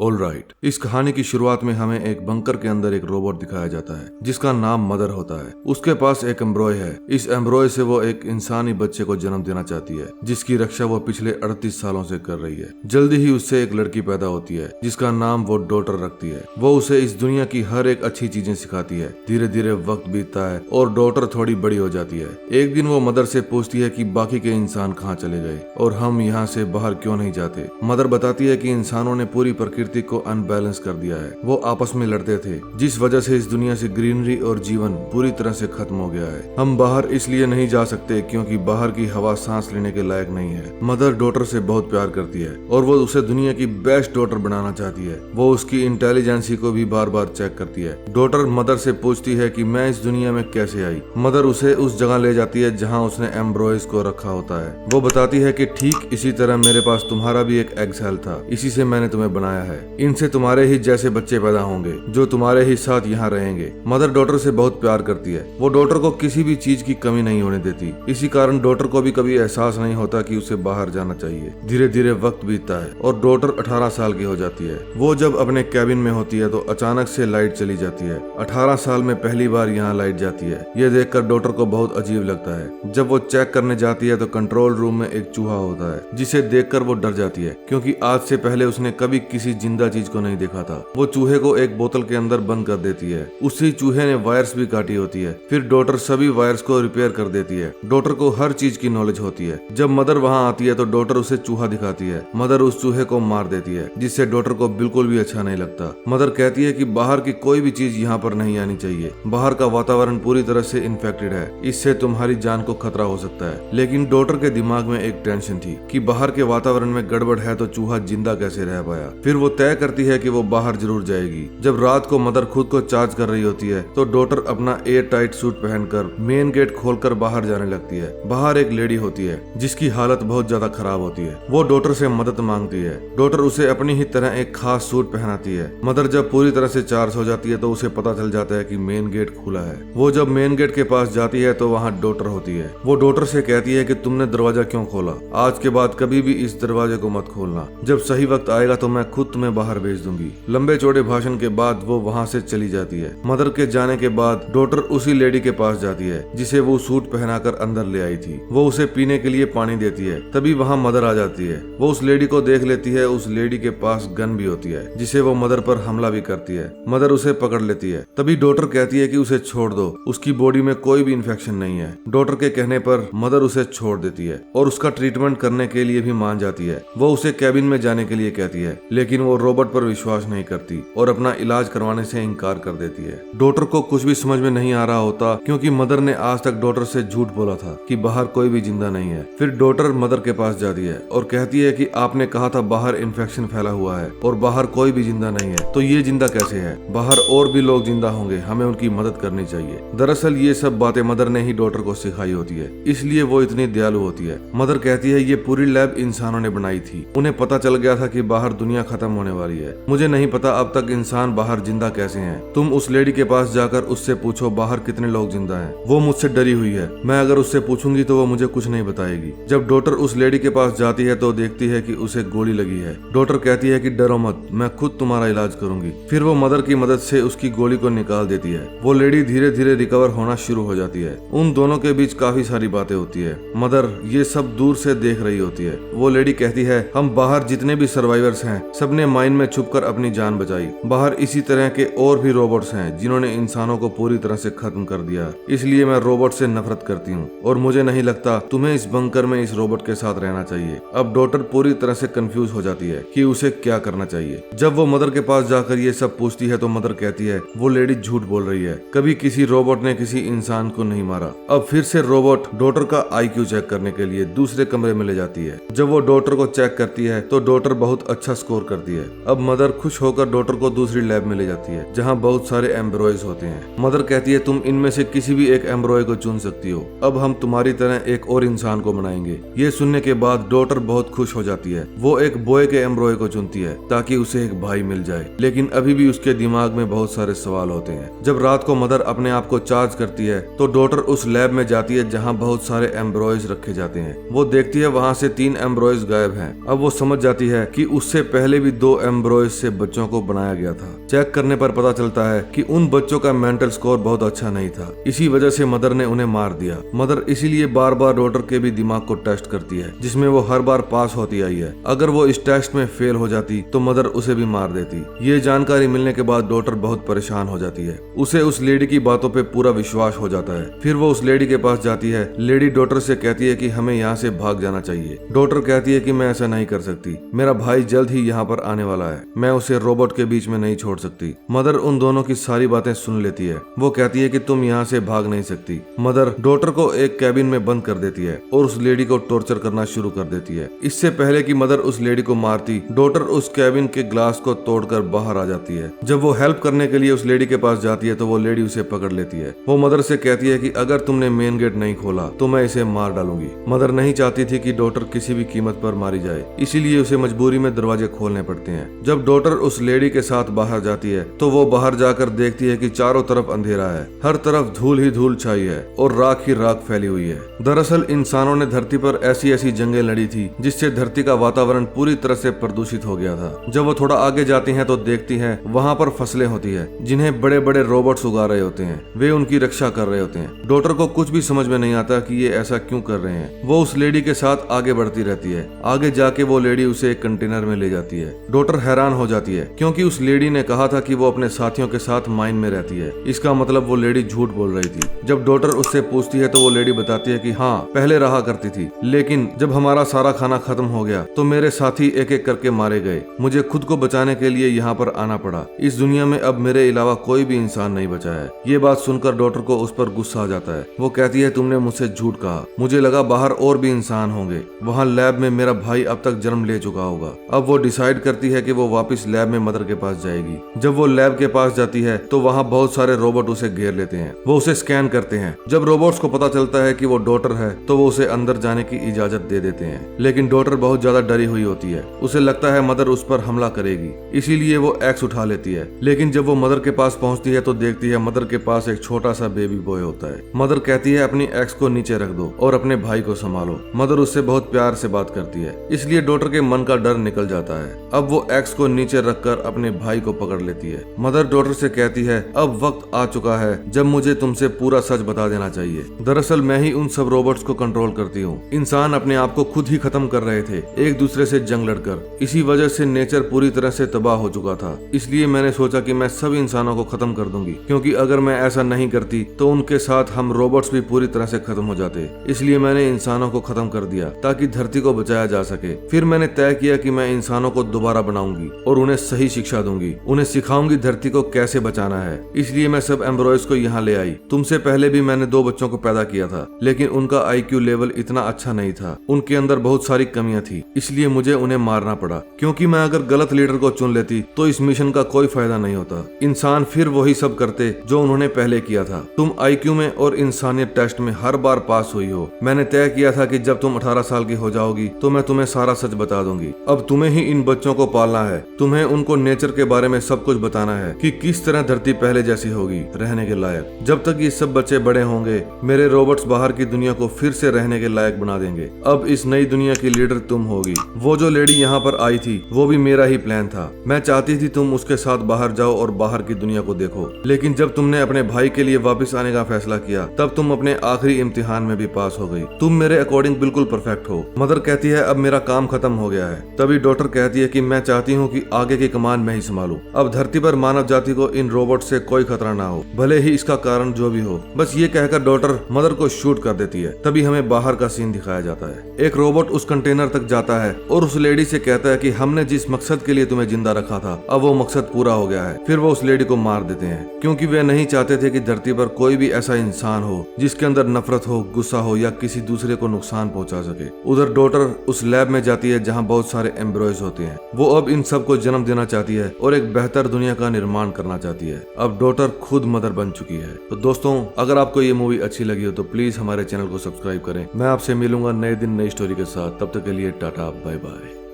Alright, इस कहानी की शुरुआत में हमें एक बंकर के अंदर एक रोबोट दिखाया जाता है जिसका नाम मदर होता है। उसके पास एक एम्ब्रॉय है। इस एम्ब्रॉय से वो एक इंसानी बच्चे को जन्म देना चाहती है जिसकी रक्षा वो पिछले 38 सालों से कर रही है। जल्दी ही उससे एक लड़की पैदा होती है जिसका नाम वो डॉटर रखती है। वो उसे इस दुनिया की हर एक अच्छी चीजें सिखाती है। धीरे धीरे वक्त बीतता है और डॉटर थोड़ी बड़ी हो जाती है। एक दिन वो मदर से पूछती है कि बाकी के इंसान कहाँ चले गए और हम यहाँ से बाहर क्यों नहीं जाते। मदर बताती है कि इंसानों ने पूरी प्रकृति को अनबैलेंस कर दिया है। वो आपस में लड़ते थे जिस वजह से इस दुनिया से ग्रीनरी और जीवन पूरी तरह से खत्म हो गया है। हम बाहर इसलिए नहीं जा सकते क्योंकि बाहर की हवा सांस लेने के लायक नहीं है। मदर डॉटर से बहुत प्यार करती है और वो उसे दुनिया की बेस्ट डॉटर बनाना चाहती है। वो उसकी इंटेलिजेंसी को भी बार बार चेक करती है। डॉटर मदर से पूछती है कि मैं इस दुनिया में कैसे आई। मदर उसे उस जगह ले जाती है जहाँ उसने एम्ब्रॉयज को रखा होता है। वो बताती है कि ठीक इसी तरह मेरे पास तुम्हारा भी एक एग सेल था, इसी से मैंने तुम्हें बनाया है। इनसे तुम्हारे ही जैसे बच्चे पैदा होंगे जो तुम्हारे ही साथ यहाँ रहेंगे। मदर डॉटर से बहुत प्यार करती है। वो डॉटर को किसी भी चीज की कमी नहीं होने देती। इसी कारण डॉटर को भी कभी एहसास नहीं होता कि उसे बाहर जाना चाहिए। धीरे धीरे वक्त बीतता है और डॉटर 18 साल की हो जाती है। वो जब अपने कैबिन में होती है तो अचानक से लाइट चली जाती है। 18 साल में पहली बार यहाँ लाइट जाती है। ये देखकर डॉटर को बहुत अजीब लगता है। जब वो चेक करने जाती है तो कंट्रोल रूम में एक चूहा होता है जिसे देखकर वो डर जाती है क्योंकि आज से पहले उसने कभी किसी जिंदा चीज को नहीं देखा था। वो चूहे को एक बोतल के अंदर बंद कर देती है। उसी चूहे ने वायर्स भी काटी होती है। फिर डॉटर सभी वायर्स को रिपेयर कर देती है। डॉटर को हर चीज की नॉलेज होती है। जब मदर वहाँ आती है तो डॉटर उसे चूहा दिखाती है। मदर उस चूहे को मार देती है जिससे डॉटर को बिल्कुल भी अच्छा नहीं लगता। मदर कहती है कि बाहर की कोई भी चीज यहाँ पर नहीं आनी चाहिए। बाहर का वातावरण पूरी तरह से इन्फेक्टेड है, इससे तुम्हारी जान को खतरा हो सकता है। लेकिन डॉटर के दिमाग में एक टेंशन थी कि बाहर के वातावरण में गड़बड़ है तो चूहा जिंदा कैसे रह पाया। फिर वो तय करती है कि वो बाहर जरूर जाएगी। जब रात को मदर खुद को चार्ज कर रही होती है तो डॉटर अपना एयर टाइट सूट पहनकर मेन गेट खोलकर बाहर जाने लगती है। बाहर एक लेडी होती है जिसकी हालत बहुत ज्यादा खराब होती है। वो डॉटर से मदद मांगती है। डॉटर उसे अपनी ही तरह एक खास सूट पहनाती है। मदर जब पूरी तरह से चार्ज हो जाती है तो उसे पता चल जाता है कि मेन गेट खुला है। वो जब मेन गेट के पास जाती है तो वहाँ डॉटर होती है। वो डॉटर से कहती है कि तुमने दरवाजा क्यों खोला, आज के बाद कभी भी इस दरवाजे को मत खोलना। जब सही वक्त आएगा तो मैं खुद तुम्हें बाहर भेज दूंगी। लंबे चौड़े भाषण के बाद वो वहाँ से चली जाती है। मदर के जाने के बाद डॉटर उसी लेडी के पास जाती है जिसे वो सूट पहनाकर अंदर ले आई थी। वो उसे पीने के लिए पानी देती है। तभी वहाँ मदर आ जाती है। वो उस लेडी को देख लेती है। उस लेडी के पास गन भी होती है जिसे वो मदर पर हमला भी करती है। मदर उसे पकड़ लेती है। तभी डॉटर कहती है कि उसे छोड़ दो, उसकी बॉडी में कोई भी इन्फेक्शन नहीं है। डॉटर के कहने पर मदर उसे छोड़ देती है और उसका ट्रीटमेंट करने के लिए भी मान जाती है। वो उसे कैबिन में जाने के लिए कहती है लेकिन वो रोबोट पर विश्वास नहीं करती और अपना इलाज करवाने से इनकार कर देती है। डॉटर को कुछ भी समझ में नहीं आ रहा होता क्योंकि मदर ने आज तक डॉटर से झूठ बोला था कि बाहर कोई भी जिंदा नहीं है। फिर डॉटर मदर के पास जाती है और कहती है कि आपने कहा था बाहर इन्फेक्शन फैला हुआ है और बाहर कोई भी जिंदा नहीं है, तो ये जिंदा कैसे है? बाहर और भी लोग जिंदा होंगे, हमें उनकी मदद करनी चाहिए। दरअसल ये सब बातें मदर ने ही डॉटर को सिखाई होती है, इसलिए वो इतनी दयालु होती है। मदर कहती है ये पूरी लैब इंसानों ने बनाई थी। उन्हें पता चल गया था कि बाहर दुनिया खत्म होने वाली है। मुझे नहीं पता अब तक इंसान बाहर जिंदा कैसे हैं। तुम उस लेडी के पास जाकर उससे पूछो बाहर कितने लोग जिंदा हैं। वो मुझसे डरी हुई है। मैं अगर उससे पूछूंगी तो वो मुझे कुछ नहीं बताएगी। जब डॉटर उस लेडी के पास जाती है तो देखती है कि उसे गोली लगी है। डॉटर कहती है कि डरो मत, मैं खुद तुम्हारा इलाज करूंगी। फिर वो मदर की मदद से उसकी गोली को निकाल देती है। वो लेडी धीरे धीरे रिकवर होना शुरू हो जाती है। उन दोनों के बीच काफी सारी बातें होती है। मदर ये सब दूर से देख रही होती है। वो लेडी कहती है हम बाहर जितने भी सर्वाइवर्स हैं सबने माइन में छुपकर अपनी जान बचाई। बाहर इसी तरह के और भी रोबोट्स हैं जिन्होंने इंसानों को पूरी तरह से खत्म कर दिया। इसलिए मैं रोबोट से नफरत करती हूँ और मुझे नहीं लगता तुम्हें इस बंकर में इस रोबोट के साथ रहना चाहिए। अब डॉटर पूरी तरह से कंफ्यूज हो जाती है कि उसे क्या करना चाहिए। जब वो मदर के पास जाकर ये सब पूछती है तो मदर कहती है वो लेडी झूठ बोल रही है, कभी किसी रोबोट ने किसी इंसान को नहीं मारा। अब फिर से रोबोट डॉटर का IQ चेक करने के लिए दूसरे कमरे में ले जाती है। जब वो डॉटर को चेक करती है तो डॉटर बहुत अच्छा स्कोर करती है। अब मदर खुश होकर डॉटर को दूसरी लैब में ले जाती है जहाँ बहुत सारे एम्ब्रॉयज होते हैं। मदर कहती है तुम इनमें से किसी भी एक एम्ब्रॉय को चुन सकती हो। अब हम तुम्हारी तरह एक और इंसान को बनाएंगे। ये सुनने के बाद डॉटर बहुत खुश हो जाती है। वो एक बॉय के एम्ब्रॉय को चुनती है ताकि उसे एक भाई मिल जाए, लेकिन अभी भी उसके दिमाग में बहुत सारे सवाल होते हैं। जब रात को मदर अपने आप को चार्ज करती है तो डॉटर उस लैब में जाती है जहाँ बहुत सारे एम्ब्रॉयज रखे जाते हैं। वो देखती है वहाँ से 3 एम्ब्रॉयज गायब हैं। अब वो समझ जाती है कि उससे पहले भी 2 वो एम्ब्रॉयज से बच्चों को बनाया गया था। चेक करने पर पता चलता है कि उन बच्चों का मेंटल स्कोर बहुत अच्छा नहीं था। इसी वजह से मदर ने उन्हें मार दिया। मदर इसीलिए बार बार डॉटर के भी दिमाग को टेस्ट करती है, जिसमें वो हर बार पास होती आई है। अगर वो इस टेस्ट में फेल हो जाती तो मदर उसे भी मार देती। ये जानकारी मिलने के बाद डॉटर बहुत परेशान हो जाती है। उसे उस लेडी की बातों पे पूरा विश्वास हो जाता है। फिर वो उस लेडी के पास जाती है। लेडी डॉटर से कहती है कि हमें यहाँ से भाग जाना चाहिए। डॉटर कहती है कि मैं ऐसा नहीं कर सकती, मेरा भाई जल्द ही यहाँ पर आने वाला है, मैं उसे रोबोट के बीच में नहीं छोड़ सकती। मदर उन दोनों की सारी बातें सुन लेती है। वो कहती है कि तुम यहाँ से भाग नहीं सकती। मदर डॉटर को एक कैबिन में बंद कर देती है और उस लेडी को टॉर्चर करना शुरू कर देती है। इससे पहले कि मदर उस लेडी को मारती, डॉटर उस कैबिन के ग्लास को तोड़कर बाहर आ जाती है। जब वो हेल्प करने के लिए उस लेडी के पास जाती है तो वो लेडी उसे पकड़ लेती है। वो मदर से कहती है कि अगर तुमने मेन गेट नहीं खोला तो मैं इसे मार डालूंगी। मदर नहीं चाहती थी कि डॉटर किसी भी कीमत पर मारी जाए, इसीलिए उसे मजबूरी में दरवाजे खोलने पड़ते हैं। जब डॉटर उस लेडी के साथ बाहर जाती है तो वो बाहर जाकर देखती है कि चारों तरफ अंधेरा है, हर तरफ धूल ही धूल छाई है और राख ही राख फैली हुई है। दरअसल इंसानों ने धरती पर ऐसी ऐसी जंगें लड़ी थी जिससे धरती का वातावरण पूरी तरह से प्रदूषित हो गया था। जब वो थोड़ा आगे जाती हैं तो देखती हैं वहाँ पर फसलें होती है जिन्हें बड़े बड़े रोबोट्स उगा रहे होते हैं। वे उनकी रक्षा कर रहे होते हैं। डॉटर को कुछ भी समझ में नहीं आता कि ये ऐसा क्यों कर रहे हैं। वो उस लेडी के साथ आगे बढ़ती रहती है। आगे जाके वो लेडी उसे एक कंटेनर में ले जाती है। डॉटर हैरान हो जाती है क्योंकि उस लेडी ने कहा था कि वो अपने साथियों के साथ माइन में रहती है। इसका मतलब वो लेडी झूठ बोल रही थी। जब डॉटर उससे पूछती है तो वो लेडी बताती है कि हाँ, पहले रहा करती थी, लेकिन जब हमारा सारा खाना खत्म हो गया तो मेरे साथी एक एक करके मारे गए। मुझे खुद को बचाने के लिए यहाँ पर आना पड़ा। इस दुनिया में अब मेरे अलावा कोई भी इंसान नहीं बचा है। ये बात सुनकर डॉटर को उस पर गुस्सा आ जाता है। वो कहती है तुमने मुझसे झूठ कहा, मुझे लगा बाहर और भी इंसान होंगे। वहाँ लैब में मेरा भाई अब तक जन्म ले चुका होगा। अब वो डिसाइड करती है कि वो वापस लैब में मदर के पास जाएगी। जब वो लैब के पास जाती है तो वहाँ बहुत सारे रोबोट उसे घेर लेते हैं। वो उसे स्कैन करते हैं। जब रोबोट्स को पता चलता है कि वो डॉटर है तो वो उसे अंदर जाने की इजाजत दे देते हैं। लेकिन डॉटर बहुत ज्यादा डरी हुई होती है। उसे लगता है मदर उस पर हमला करेगी, इसीलिए वो एक्स उठा लेती है। लेकिन जब वो मदर के पास पहुंचती है तो देखती है मदर के पास एक छोटा सा बेबी बॉय होता है। मदर कहती है अपनी एक्स को नीचे रख दो और अपने भाई को संभालो। मदर उससे बहुत प्यार से बात करती है, इसलिए डॉटर के मन का डर निकल जाता है। अब वो एक्स को नीचे रखकर अपने भाई को पकड़ लेती है। मदर डॉटर से कहती है अब वक्त आ चुका है जब मुझे तुमसे पूरा सच बता देना चाहिए। दरअसल मैं ही उन सब रोबोट्स को कंट्रोल करती हूँ। इंसान अपने आप को खुद ही खत्म कर रहे थे, एक दूसरे से जंग लड़कर। इसी वजह से नेचर पूरी तरह से तबाह हो चुका था। इसलिए मैंने सोचा कि मैं सभी इंसानों को खत्म कर दूंगी, क्योंकि अगर मैं ऐसा नहीं करती तो उनके साथ हम रोबोट्स भी पूरी तरह से खत्म हो जाते। इसलिए मैंने इंसानों को खत्म कर दिया ताकि धरती को बचाया जा सके। फिर मैंने तय किया कि मैं इंसानों को दोबारा बनाऊंगी और उन्हें सही शिक्षा दूंगी। उन्हें सिखाऊंगी धरती को कैसे बचाना है। इसलिए मैं सब एम्ब्रॉयज को यहाँ ले आई। तुमसे पहले भी मैंने 2 बच्चों को पैदा किया था, लेकिन उनका IQ लेवल इतना अच्छा नहीं था। उनके अंदर बहुत सारी कमियां थी, इसलिए मुझे उन्हें मारना पड़ा। क्योंकि मैं अगर गलत लीडर को चुन लेती तो इस मिशन का कोई फायदा नहीं होता। इंसान फिर वही सब करते जो उन्होंने पहले किया था। तुम IQ में और इंसानियत टेस्ट में हर बार पास हुई हो। मैंने तय किया था कि जब तुम 18 साल की हो जाओगी तो मैं तुम्हें सारा सच बता दूंगी। अब तुम्हें ही इन बच्चों को पालना है। तुम्हें उनको नेचर के बारे में सब कुछ बताना है कि किस तरह धरती पहले जैसी होगी, रहने के लायक। जब तक ये सब बच्चे बड़े होंगे मेरे रोबोट्स बाहर की दुनिया को फिर से रहने के लायक बना देंगे। अब इस नई दुनिया की लीडर तुम होगी। वो जो लेडी यहाँ पर आई थी वो भी मेरा ही प्लान था। मैं चाहती थी तुम उसके साथ बाहर जाओ और बाहर की दुनिया को देखो। लेकिन जब तुमने अपने भाई के लिए वापस आने का फैसला किया तब तुम अपने आखिरी इम्तिहान में भी पास हो गई। तुम मेरे अकॉर्डिंग बिल्कुल परफेक्ट हो। मदर कहती है अब मेरा काम खत्म हो गया है। तभी डॉटर कहती है कि मैं चाहती हूँ कि आगे की कमान मैं ही संभालूं। अब धरती पर मानव जाति को इन रोबोट से कोई खतरा ना हो, भले ही इसका कारण जो भी हो। बस ये कहकर डॉटर मदर को शूट कर देती है। तभी हमें बाहर का सीन दिखाया जाता है। एक रोबोट उस कंटेनर तक जाता है और उस लेडी से कहता है कि हमने जिस मकसद के लिए तुम्हें जिंदा रखा था अब वो मकसद पूरा हो गया है। फिर वो उस लेडी को मार देते हैं क्योंकि वे नहीं चाहते थे कि धरती पर कोई भी ऐसा इंसान हो जिसके अंदर नफरत हो, गुस्सा हो या किसी दूसरे को नुकसान पहुंचा सके। उधर डॉटर उस लैब में जाती है जहां बहुत सारे एम्ब्रॉयज होते हैं। वो अब इन सब को जन्म देना चाहती है और एक बेहतर दुनिया का निर्माण करना चाहती है। अब डॉटर खुद मदर बन चुकी है। तो दोस्तों अगर आपको ये मूवी अच्छी लगी हो तो प्लीज हमारे चैनल को सब्सक्राइब करें। मैं आपसे मिलूंगा नए दिन नई स्टोरी के साथ। तब तक के लिए टाटा, बाय बाय।